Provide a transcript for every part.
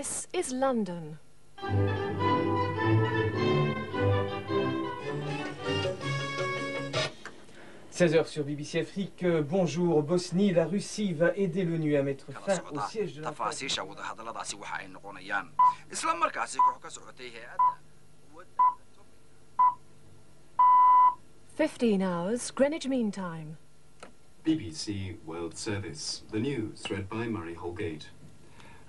This is London. 16h sur BBC Afrique. Bonjour. Bosnie, la Russie va aider l'ONU à mettre fin au siège de la تفاصيل wadahadalladaasi waxa ay noqonayaan isla markaasi koox ka socotay hay'adda 15 hours, Greenwich Mean Time. BBC World Service. The news read by Murray Holgate.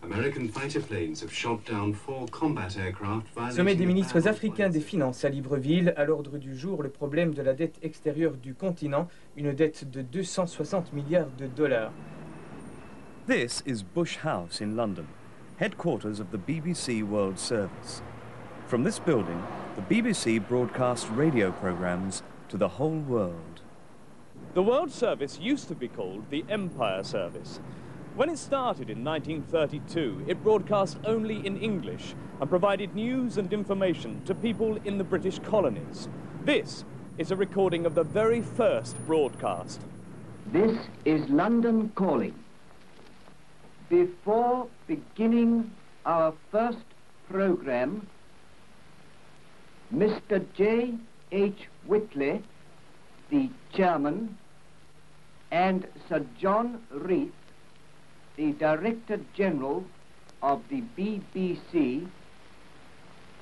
American fighter planes have shot down 4 combat aircraft. Sommet des ministres africains des Finances à Libreville. À l'ordre du jour, le problème de la dette extérieure du continent, une dette de 260 milliards de dollars. This is Bush House in London, headquarters of the BBC World Service. From this building, the BBC broadcasts radio programmes to the whole world. The World Service used to be called the Empire Service. When it started in 1932, it broadcast only in English and provided news and information to people in the British colonies. This is a recording of the very first broadcast. This is London calling. Before beginning our first programme, Mr. J.H. Whitley, the chairman, and Sir John Reith, the Director General of the BBC,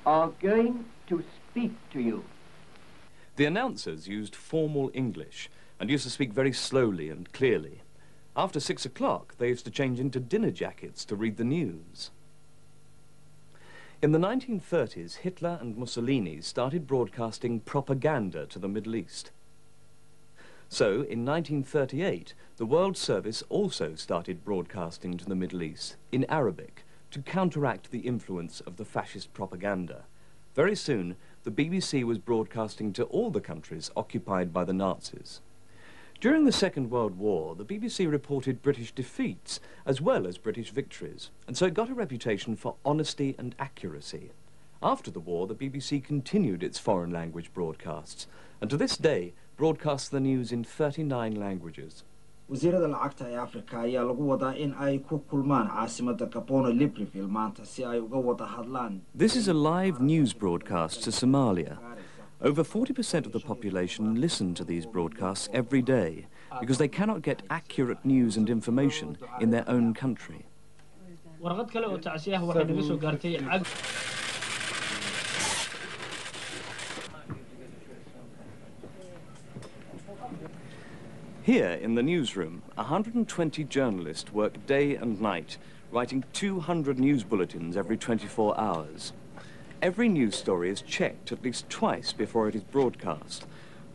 are going to speak to you. The announcers used formal English and used to speak very slowly and clearly. After 6 o'clock, they used to change into dinner jackets to read the news. In the 1930s, Hitler and Mussolini started broadcasting propaganda to the Middle East. So, in 1938, the World Service also started broadcasting to the Middle East in Arabic to counteract the influence of the fascist propaganda. Very soon, the BBC was broadcasting to all the countries occupied by the Nazis. During the Second World War, the BBC reported British defeats as well as British victories, and so it got a reputation for honesty and accuracy. After the war, the BBC continued its foreign language broadcasts, and to this day broadcasts the news in 39 languages. wasiirada lacagta ee Afrika ayaa lagu wadaa in ay ku kulmaan caasimadda Gabon Libreville maanta si ay uga wada hadlaan. This is a live news broadcast to Somalia. Over 40% of the population listen to these broadcasts every day because they cannot get accurate news and information in their own country. warqad kale oo tacsiyaha waxay naga soo gaartay Here in the newsroom, 120 journalists work day and night, writing 200 news bulletins every 24 hours. Every news story is checked at least twice before it is broadcast.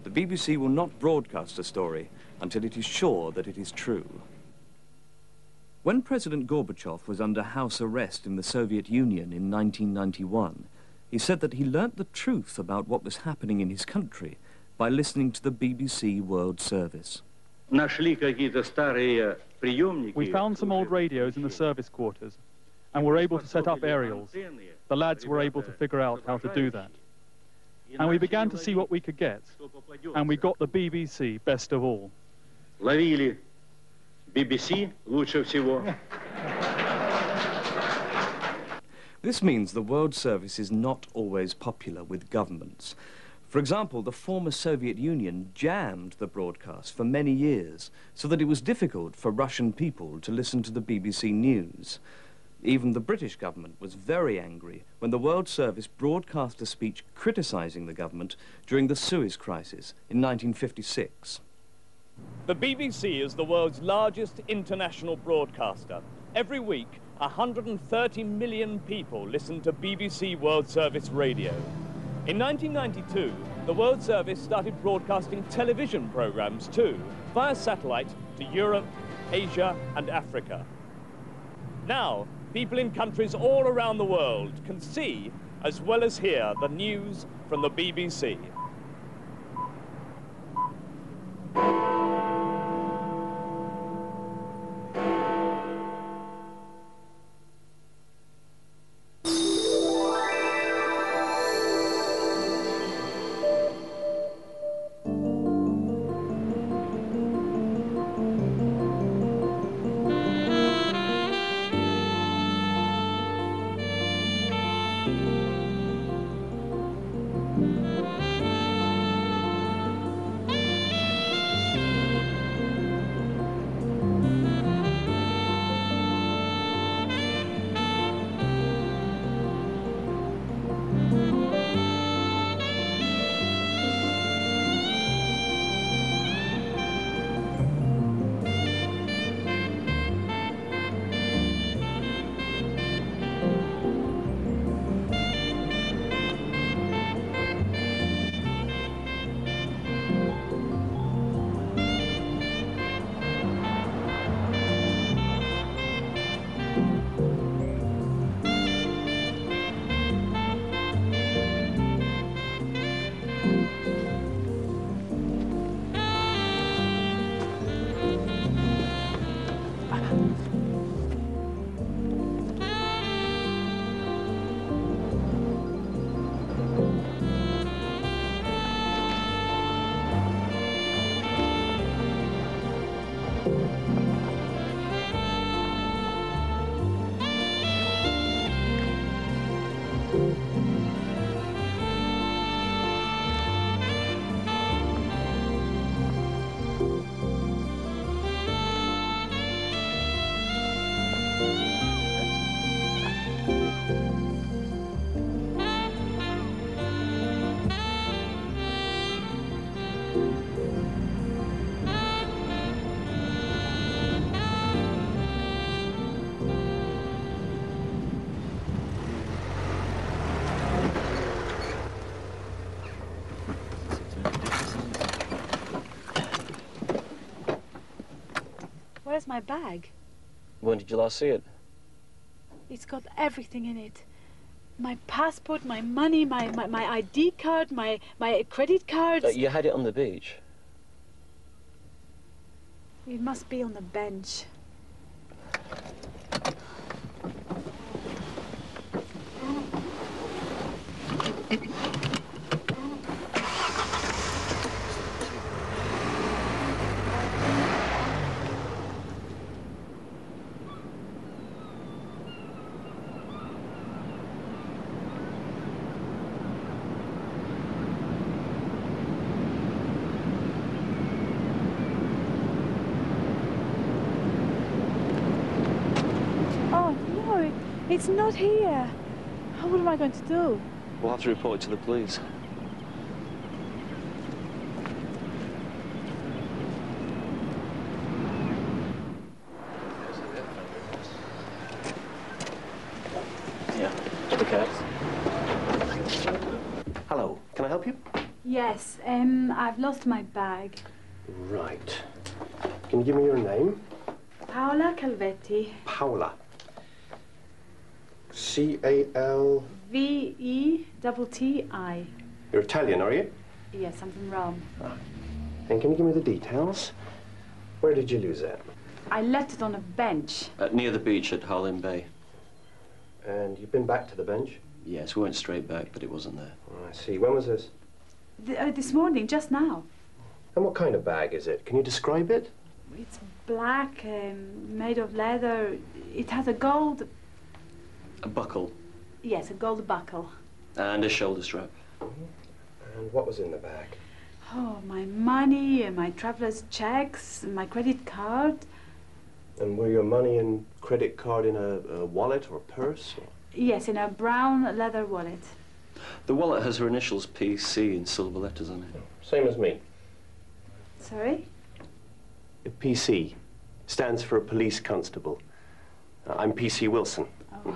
The BBC will not broadcast a story until it is sure that it is true. When President Gorbachev was under house arrest in the Soviet Union in 1991, he said that he learnt the truth about what was happening in his country by listening to the BBC World Service. We found some old radios in the service quarters and were able to set up aerials. The lads were able to figure out how to do that. And we began to see what we could get. And we got the BBC best of all. BBC лучше всего. This means the World Service is not always popular with governments. For example, the former Soviet Union jammed the broadcast for many years so that it was difficult for Russian people to listen to the BBC News. Even the British government was very angry when the World Service broadcast a speech criticising the government during the Suez Crisis in 1956. The BBC is the world's largest international broadcaster. Every week, 130 million people listen to BBC World Service radio. In 1992, the World Service started broadcasting television programs too, via satellite to Europe, Asia and Africa. Now, people in countries all around the world can see, as well as hear, the news from the BBC. Where's my bag? When did you last see it? It's got everything in it. My passport, my money, my ID card, my credit cards. You had it on the beach. It must be on the bench. It's not here. What am I going to do? We'll have to report it to the police. Yeah, okay. Hello, can I help you? Yes, I've lost my bag. Right. Can you give me your name? Paola Calvetti. Paola. C-A-L... V-E-T-T-I. You're Italian, are you? Yes, I'm from Rome. And can you give me the details? Where did you lose it? I left it on a bench. Near the beach at Harlem Bay. And you've been back to the bench? Yes, we went straight back, but it wasn't there. Oh, I see. When was this? This morning, just now. And what kind of bag is it? Can you describe it? It's black, made of leather. It has a gold... A buckle. Yes, a gold buckle. And a shoulder strap. And what was in the bag? Oh, my money, my traveler's checks, my credit card. And were your money and credit card in a wallet or purse? Or? Yes, in a brown leather wallet. The wallet has her initials PC in silver letters on it. Same as me. Sorry? The PC stands for a police constable. I'm PC Wilson. Oh.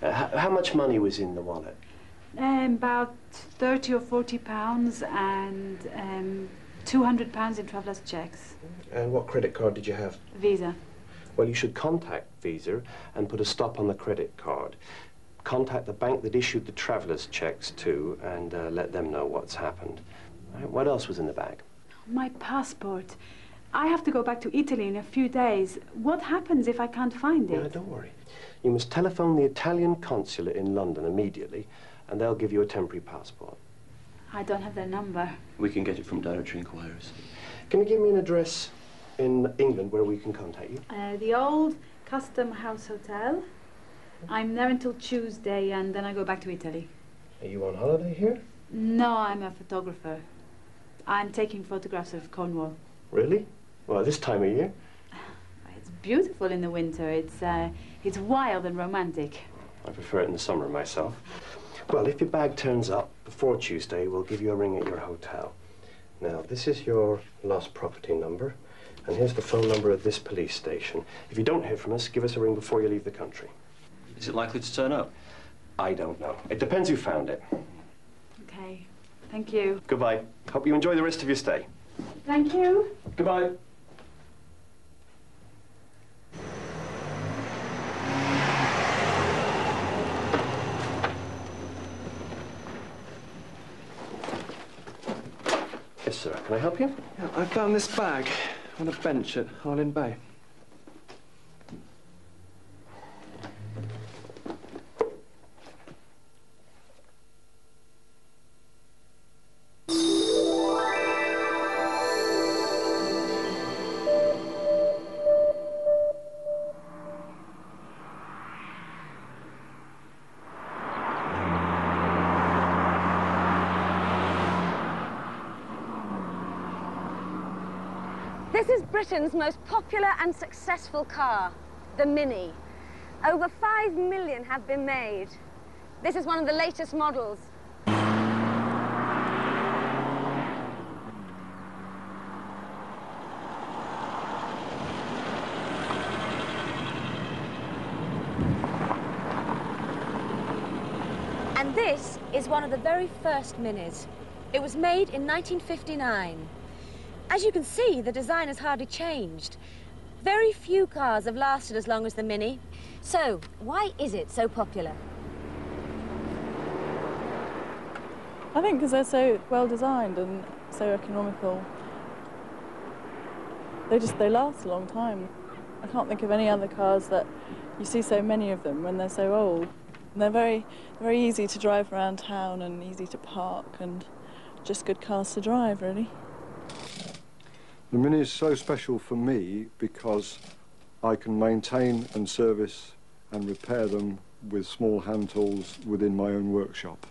How much money was in the wallet? About 30 or 40 pounds and 200 pounds in traveller's checks. And what credit card did you have? Visa. Well, you should contact Visa and put a stop on the credit card. Contact the bank that issued the traveller's checks to and let them know what's happened. Right, what else was in the bag? My passport. I have to go back to Italy in a few days. What happens if I can't find it? No, don't worry. You must telephone the Italian consulate in London immediately, and they'll give you a temporary passport. I don't have their number. We can get it from directory inquiries. Can you give me an address in England where we can contact you? The old Custom House Hotel. I'm there until Tuesday, and then I go back to Italy. Are you on holiday here? No, I'm a photographer. I'm taking photographs of Cornwall. Really? Well, this time of year? It's beautiful in the winter. It's wild and romantic. I prefer it in the summer myself. Well, if your bag turns up before Tuesday, we'll give you a ring at your hotel. Now, this is your lost property number, and here's the phone number of this police station. If you don't hear from us, give us a ring before you leave the country. Is it likely to turn up? I don't know. It depends who found it. Okay. Thank you. Goodbye. Hope you enjoy the rest of your stay. Thank you. Goodbye. Yes, sir. Can I help you? Yeah, I found this bag on a bench at Harlem Bay. This is Britain's most popular and successful car, the Mini. Over 5 million have been made. This is one of the latest models. And this is one of the very first Minis. It was made in 1959. As you can see, the design has hardly changed. Very few cars have lasted as long as the Mini. So, why is it so popular? I think because they're so well designed and so economical. They last a long time. I can't think of any other cars that you see so many of them when they're so old. And they're very easy to drive around town and easy to park and just good cars to drive, really. The Mini is so special for me because I can maintain and service and repair them with small hand tools within my own workshop.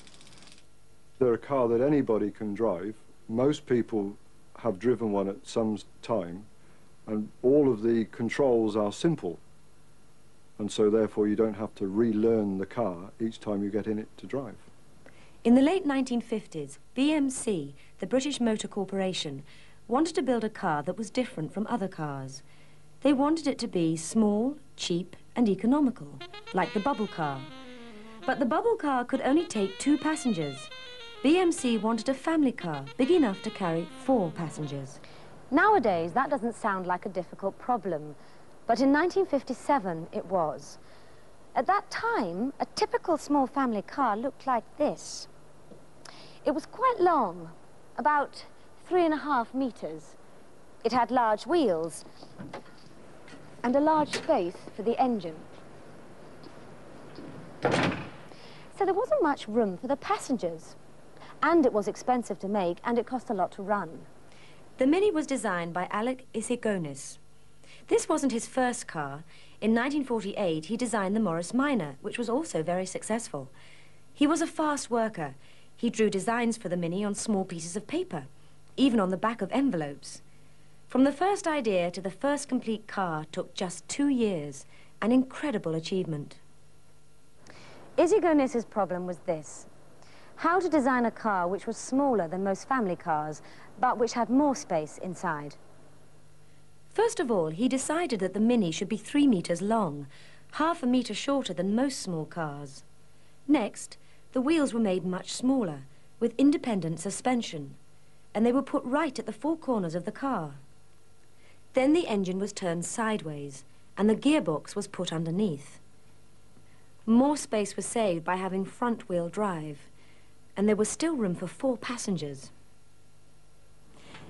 They're a car that anybody can drive. Most people have driven one at some time, and all of the controls are simple. And so therefore you don't have to relearn the car each time you get in it to drive. In the late 1950s, BMC, the British Motor Corporation, wanted to build a car that was different from other cars. They wanted it to be small, cheap and economical, like the bubble car. But the bubble car could only take 2 passengers. BMC wanted a family car big enough to carry 4 passengers. Nowadays, that doesn't sound like a difficult problem, but in 1957 it was. At that time, a typical small family car looked like this. It was quite long, about 3.5 meters. It had large wheels and a large space for the engine. So there wasn't much room for the passengers. And it was expensive to make, and it cost a lot to run. The Mini was designed by Alec Issigonis. This wasn't his first car. In 1948, he designed the Morris Minor, which was also very successful. He was a fast worker. He drew designs for the Mini on small pieces of paper, even on the back of envelopes. From the first idea to the first complete car took just 2 years, an incredible achievement. Issigonis's problem was this: how to design a car which was smaller than most family cars, but which had more space inside. First of all, he decided that the Mini should be 3 meters long, 1/2 meter shorter than most small cars. Next, the wheels were made much smaller, with independent suspension, and they were put right at the 4 corners of the car. Then the engine was turned sideways, and the gearbox was put underneath. More space was saved by having front-wheel drive, and there was still room for 4 passengers.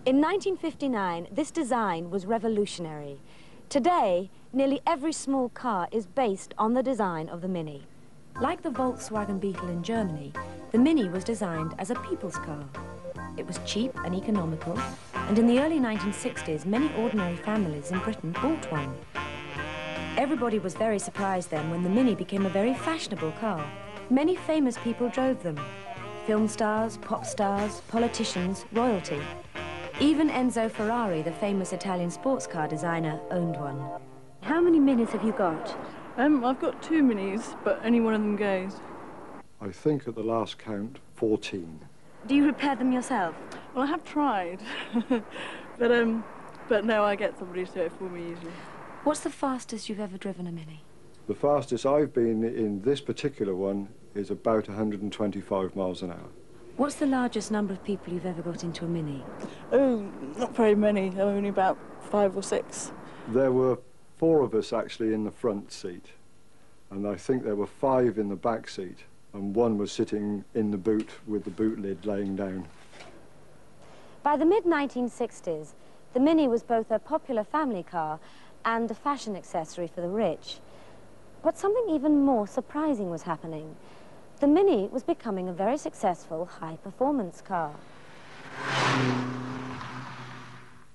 In 1959, this design was revolutionary. Today, nearly every small car is based on the design of the Mini. Like the Volkswagen Beetle in Germany, the Mini was designed as a people's car. It was cheap and economical, and in the early 1960s, many ordinary families in Britain bought one. Everybody was very surprised then when the Mini became a very fashionable car. Many famous people drove them. Film stars, pop stars, politicians, royalty. Even Enzo Ferrari, the famous Italian sports car designer, owned one. How many Minis have you got? I've got 2 Minis, but only one of them goes. I think at the last count, 14. Do you repair them yourself? Well, I have tried, but no, I get somebody to do it for me usually. What's the fastest you've ever driven a Mini? The fastest I've been in this particular one is about 125 miles an hour. What's the largest number of people you've ever got into a Mini? Oh, not very many, only about 5 or 6. There were 4 of us actually in the front seat, and I think there were 5 in the back seat, and 1 was sitting in the boot with the boot lid laying down. By the mid-1960s, the Mini was both a popular family car and a fashion accessory for the rich. But something even more surprising was happening. The Mini was becoming a very successful high-performance car.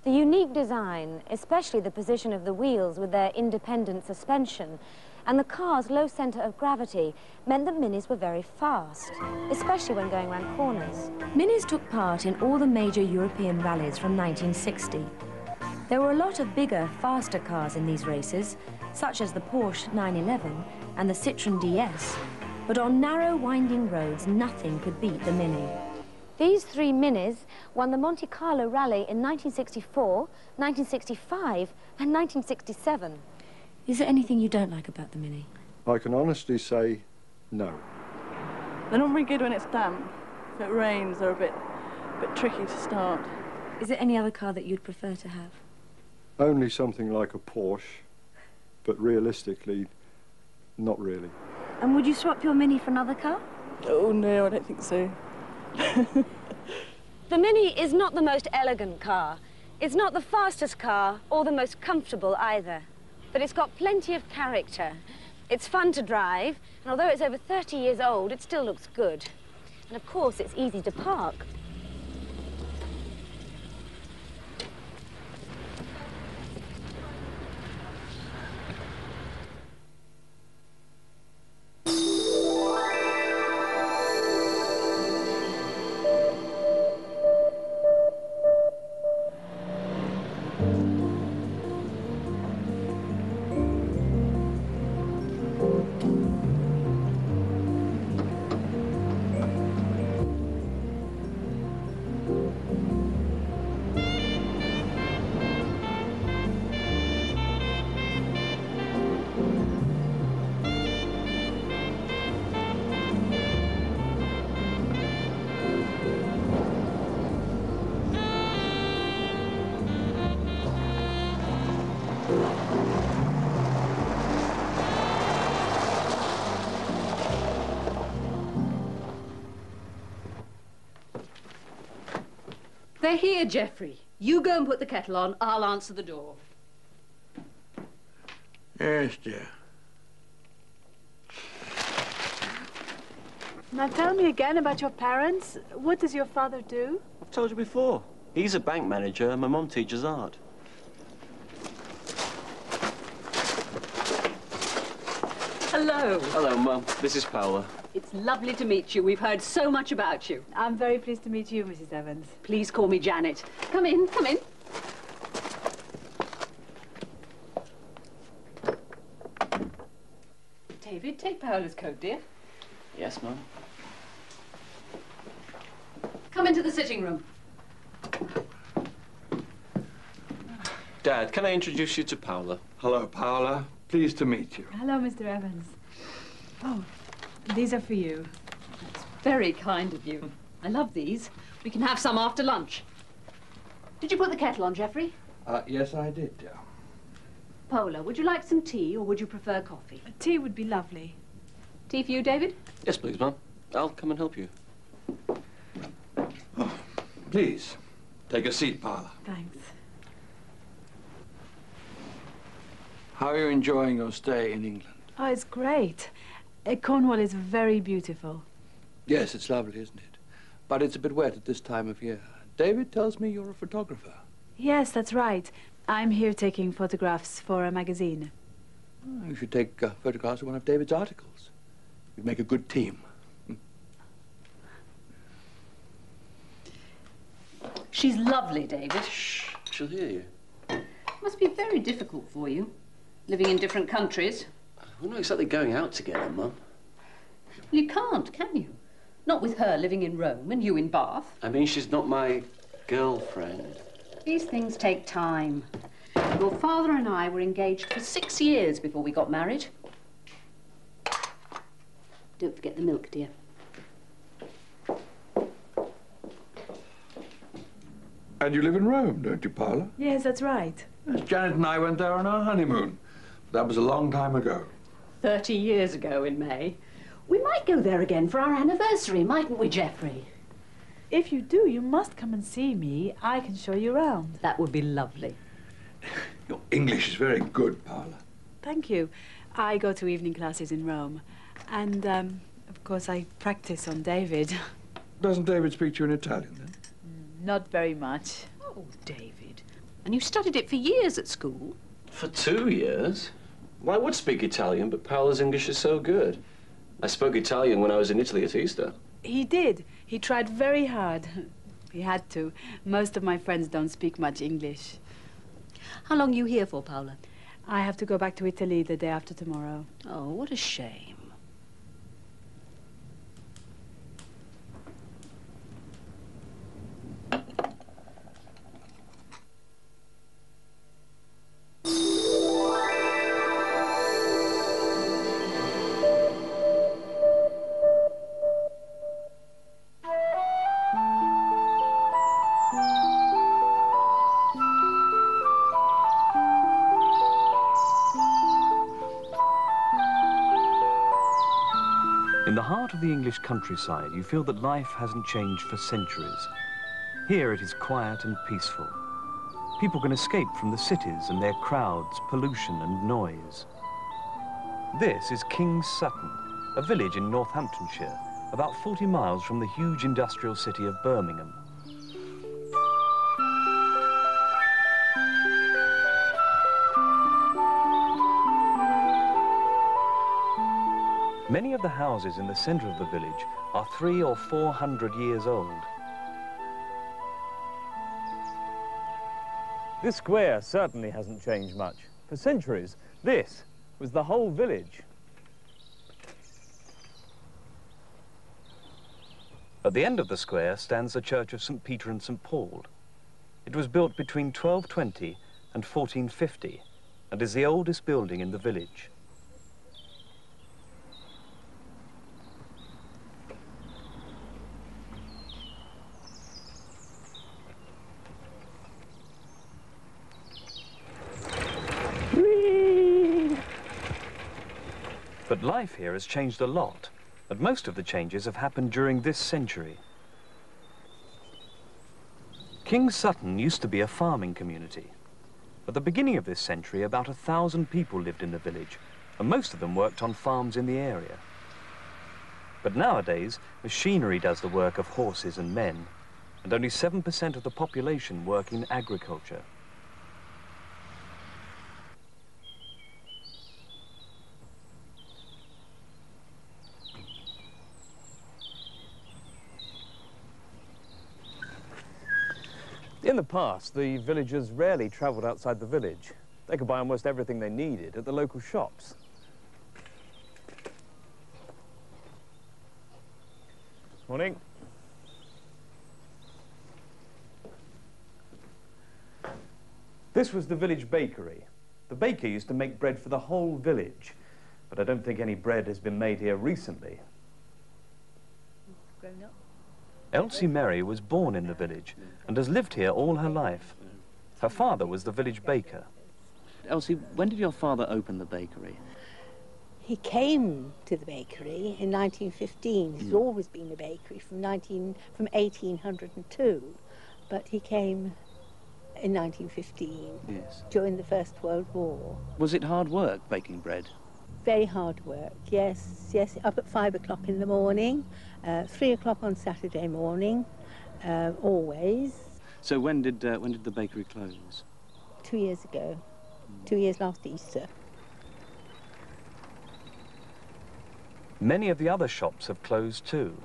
The unique design, especially the position of the wheels with their independent suspension, and the car's low centre of gravity meant that Minis were very fast, especially when going around corners. Minis took part in all the major European rallies from 1960. There were a lot of bigger, faster cars in these races, such as the Porsche 911 and the Citroën DS, but on narrow, winding roads, nothing could beat the Mini. These 3 Minis won the Monte Carlo Rally in 1964, 1965 and 1967. Is there anything you don't like about the Mini? I can honestly say no. They're not very good when it's damp. If it rains, they're a bit tricky to start. Is there any other car that you'd prefer to have? only something like a Porsche, but realistically, not really. And would you swap your Mini for another car? Oh, no, I don't think so. The Mini is not the most elegant car. It's not the fastest car or the most comfortable either. But it's got plenty of character. It's fun to drive, and although it's over 30 years old, it still looks good. And of course, it's easy to park. They're here, Geoffrey. You go and put the kettle on. I'll answer the door. Yes, dear. Now tell me again about your parents. What does your father do? I've told you before. He's a bank manager and my mum teaches art. Hello. Hello, Mum. This is Paola. It's lovely to meet you. We've heard so much about you. I'm very pleased to meet you, Mrs. Evans. Please call me Janet. Come in, come in. David, take Paola's coat, dear. Yes, Mum. Come into the sitting room. Dad, can I introduce you to Paola? Hello, Paola. Pleased to meet you. Hello, Mr. Evans. Oh, these are for you. It's very kind of you. I love these. We can have some after lunch. Did you put the kettle on, Geoffrey? Yes, I did, dear. Paola, would you like some tea or would you prefer coffee? Tea would be lovely. Tea for you, David? Yes, please, Mum. I'll come and help you. Oh, please, take a seat, Paola. Thanks. How are you enjoying your stay in England? Oh, it's great. Cornwall is very beautiful. Yes, it's lovely, isn't it? But it's a bit wet at this time of year. David tells me you're a photographer. Yes, that's right. I'm here taking photographs for a magazine. Oh, you should take photographs of one of David's articles. You'd make a good team. She's lovely, David. Shh, she'll hear you. Must be very difficult for you, living in different countries. We're not exactly going out together, Mum. You can't, can you? Not with her living in Rome and you in Bath. I mean, she's not my girlfriend. These things take time. Your father and I were engaged for 6 years before we got married. Don't forget the milk, dear. And you live in Rome, don't you, Paola? Yes, that's right. Yes, Janet and I went there on our honeymoon. That was a long time ago. 30 years ago in May. We might go there again for our anniversary, mightn't we, Geoffrey? If you do, you must come and see me. I can show you around. That would be lovely. Your English is very good, Paola. Thank you. I go to evening classes in Rome. And, of course, I practice on David. Doesn't David speak to you in Italian, then? Not very much. Oh, David. And you studied it for years at school? For 2 years? Well, I would speak Italian, but Paola's English is so good. I spoke Italian when I was in Italy at Easter. He did. He tried very hard. He had to. Most of my friends don't speak much English. How long are you here for, Paola? I have to go back to Italy the day after tomorrow. Oh, what a shame. In the heart of the English countryside, you feel that life hasn't changed for centuries. Here it is quiet and peaceful. People can escape from the cities and their crowds, pollution and noise. This is King's Sutton, a village in Northamptonshire, about 40 miles from the huge industrial city of Birmingham. Many of the houses in the centre of the village are 300 or 400 years old. This square certainly hasn't changed much. For centuries, this was the whole village. At the end of the square stands the church of St. Peter and St. Paul. It was built between 1220 and 1450 and is the oldest building in the village. But life here has changed a lot, and most of the changes have happened during this century. King's Sutton used to be a farming community. At the beginning of this century, about 1,000 people lived in the village, and most of them worked on farms in the area. But nowadays, machinery does the work of horses and men, and only 7% of the population work in agriculture. In the past, the villagers rarely travelled outside the village. They could buy almost everything they needed at the local shops. Morning. This was the village bakery. The baker used to make bread for the whole village, but I don't think any bread has been made here recently. Grown up. Elsie Merry was born in the village and has lived here all her life. Her father was the village baker. Elsie, when did your father open the bakery? He came to the bakery in 1915. It's always been a bakery from 1802, but he came in 1915 during the First World War. Was it hard work baking bread? Very hard work, yes, yes. Up at 5 o'clock in the morning, 3 o'clock on Saturday morning, always. So when did the bakery close? 2 years ago, 2 years last Easter. Many of the other shops have closed too.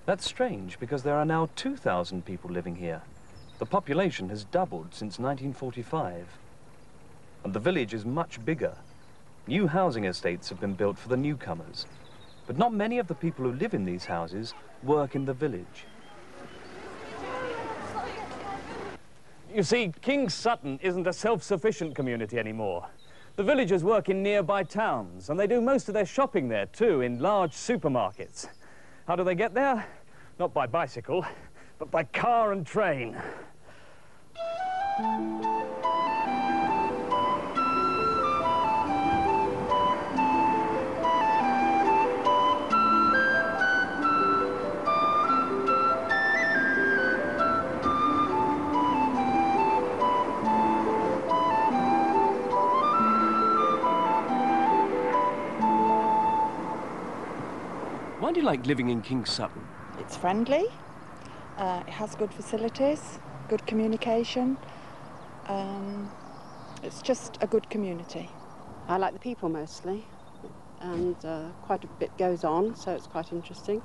That's strange because there are now 2,000 people living here. The population has doubled since 1945. And the village is much bigger. New housing estates have been built for the newcomers. But not many of the people who live in these houses work in the village. You see, King's Sutton isn't a self-sufficient community anymore. The villagers work in nearby towns, and they do most of their shopping there too, in large supermarkets. How do they get there? Not by bicycle, but by car and train. Why do you like living in King's Sutton? It's friendly, it has good facilities, good communication. It's just a good community. I like the people mostly, and quite a bit goes on, so it's quite interesting.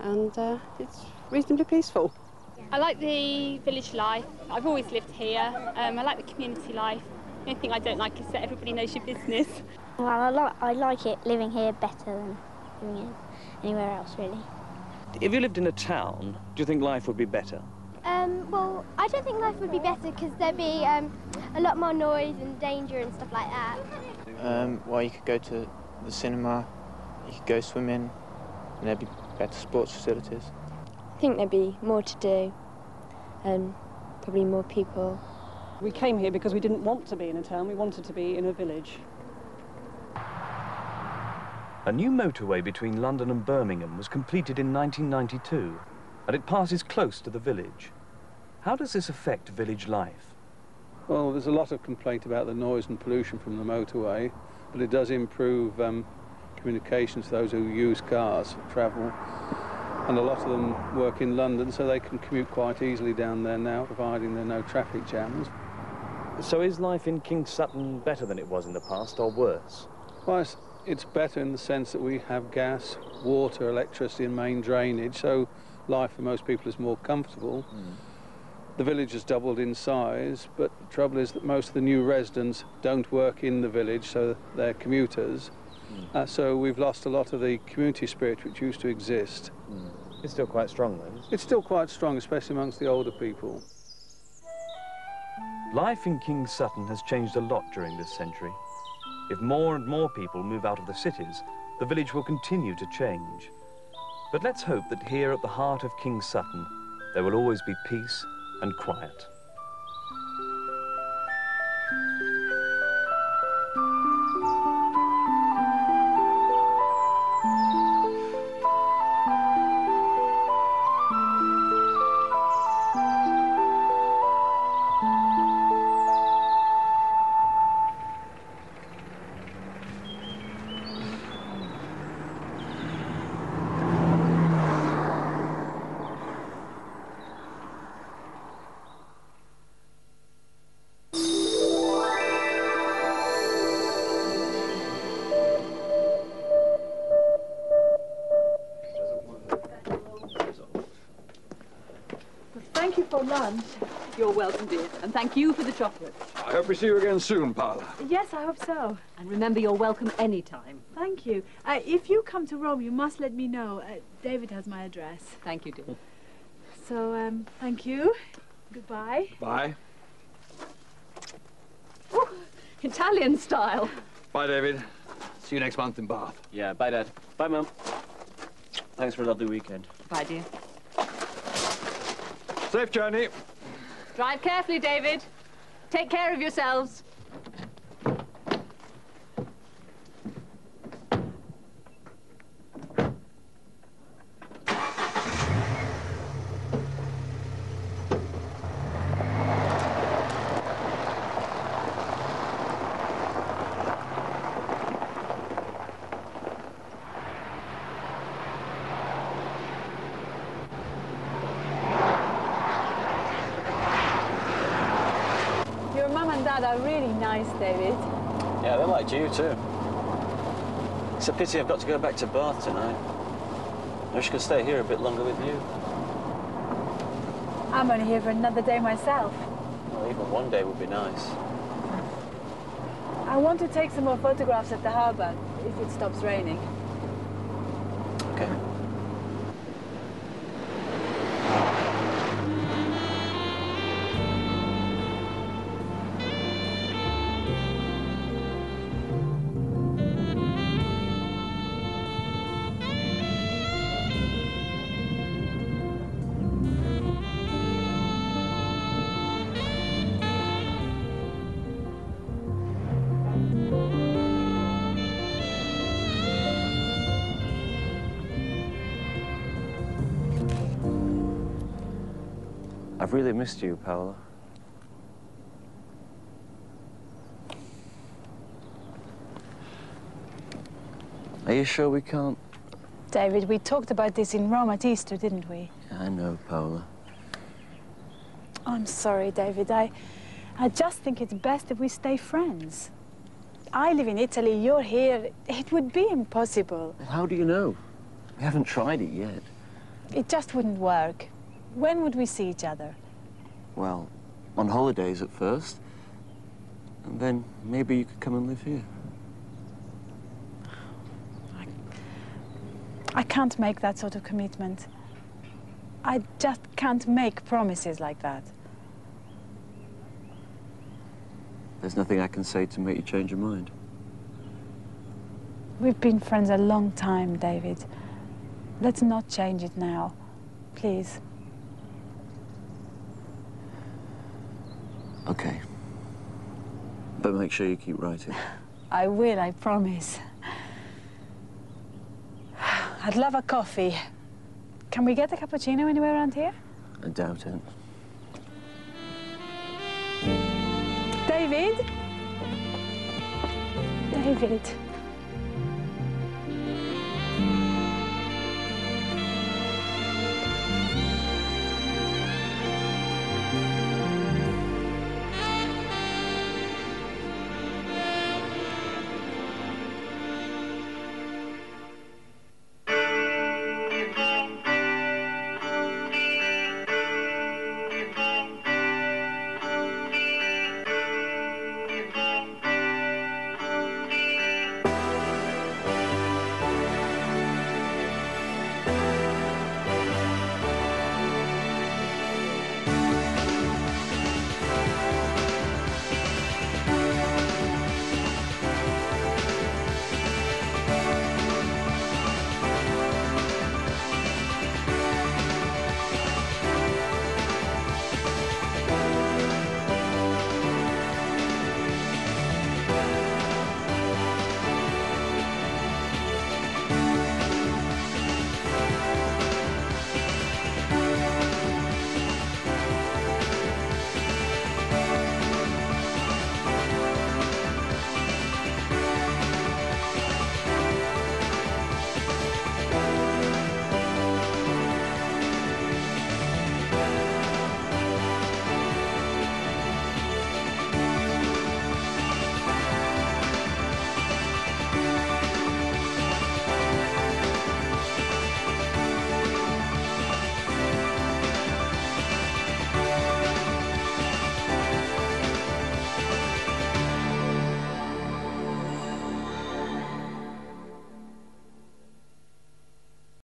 And it's reasonably peaceful. I like the village life. I've always lived here. I like the community life. The only thing I don't like is that everybody knows your business. Well, I like it living here better than living anywhere else, really. If you lived in a town, do you think life would be better? Well, I don't think life would be better because there'd be a lot more noise and danger and stuff like that. Well, you could go to the cinema, you could go swimming, and there'd be better sports facilities. I think there'd be more to do, and probably more people. We came here because we didn't want to be in a town, we wanted to be in a village. A new motorway between London and Birmingham was completed in 1992, and it passes close to the village. How does this affect village life? Well, there's a lot of complaint about the noise and pollution from the motorway, but it does improve communications to those who use cars for travel. And a lot of them work in London, so they can commute quite easily down there now, providing there are no traffic jams. So is life in King Sutton better than it was in the past, or worse? Well, it's better in the sense that we have gas, water, electricity and main drainage, so life for most people is more comfortable. The village has doubled in size, but the trouble is that most of the new residents don't work in the village, so they're commuters. So we've lost a lot of the community spirit which used to exist. It's still quite strong, though. It's still quite strong, especially amongst the older people. Life in King Sutton has changed a lot during this century. If more and more people move out of the cities, the village will continue to change. But let's hope that here at the heart of King Sutton, there will always be peace and quiet. Thank you for lunch. You're welcome, dear. And thank you for the chocolate. I hope we see you again soon, Paula. Yes, I hope so. And remember, you're welcome any time. Thank you. If you come to Rome, you must let me know. David has my address. Thank you, dear. So, thank you. Goodbye. Bye. Ooh, Italian style. Bye, David. See you next month in Bath. Yeah, bye, Dad. Bye, Mum. Thanks for a lovely weekend. Bye, dear. Safe journey. Drive carefully, David. Take care of yourselves. Your mum and dad are really nice, David. Yeah, they liked you too. It's a pity I've got to go back to Bath tonight. I wish I could stay here a bit longer with you. I'm only here for another day myself. Well, even one day would be nice. I want to take some more photographs at the harbour, if it stops raining. Okay. I've really missed you, Paola. Are you sure we can't? David, we talked about this in Rome at Easter, didn't we? Yeah, I know, Paola. I'm sorry, David. I just think it's best if we stay friends. I live in Italy, you're here. It would be impossible. Well, how do you know? We haven't tried it yet. It just wouldn't work. When would we see each other? Well, on holidays at first. And then maybe you could come and live here. I can't make that sort of commitment. I just can't make promises like that. There's nothing I can say to make you change your mind. We've been friends a long time, David. Let's not change it now, please. Okay. But make sure you keep writing. I will, I promise. I'd love a coffee. Can we get a cappuccino anywhere around here? I doubt it. David? David.